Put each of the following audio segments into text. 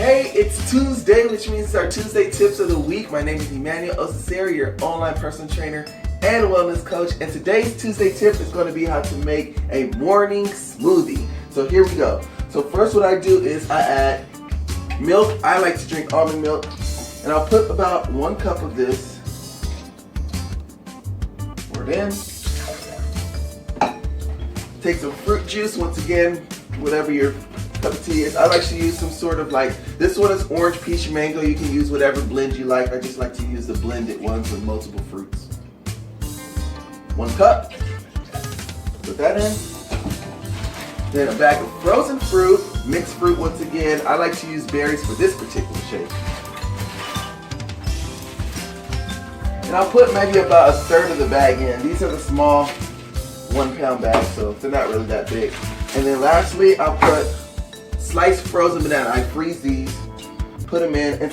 Hey, it's Tuesday, which means it's our Tuesday tips of the week. My name is Emmanuel Osaseri, your online personal trainer and wellness coach. And today's Tuesday tip is going to be how to make a morning smoothie. So here we go. So first what I do is I add milk. I like to drink almond milk. And I'll put about 1 cup of this. Pour it in. Take some fruit juice, once again, whatever your cup of tea is. I like to use some sort of this one is orange, peach, mango. You can use whatever blend you like. I just like to use the blended ones with multiple fruits. 1 cup. Put that in. Then a bag of frozen fruit, mixed fruit once again. I like to use berries for this particular shake. And I'll put maybe about 1/3 of the bag in. These are the small 1-pound bags, so they're not really that big. And then lastly, I'll put sliced frozen banana. I freeze these, put them in, and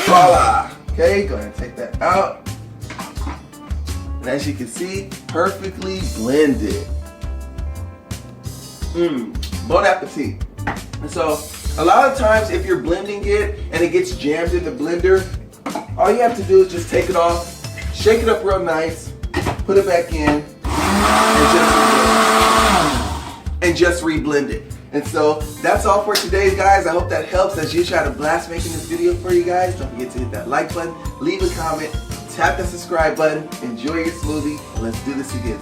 voila! Okay, go ahead and take that out. And as you can see, perfectly blended. Bon appetit. And so, a lot of times if you're blending it and it gets jammed in the blender, all you have to do is just take it off, shake it up real nice, put it back in, and just re-blend it. And so that's all for today, guys. I hope that helps as you try to blast making this video for you guys. Don't forget to hit that like button, leave a comment, tap the subscribe button, enjoy your smoothie, and let's do this again.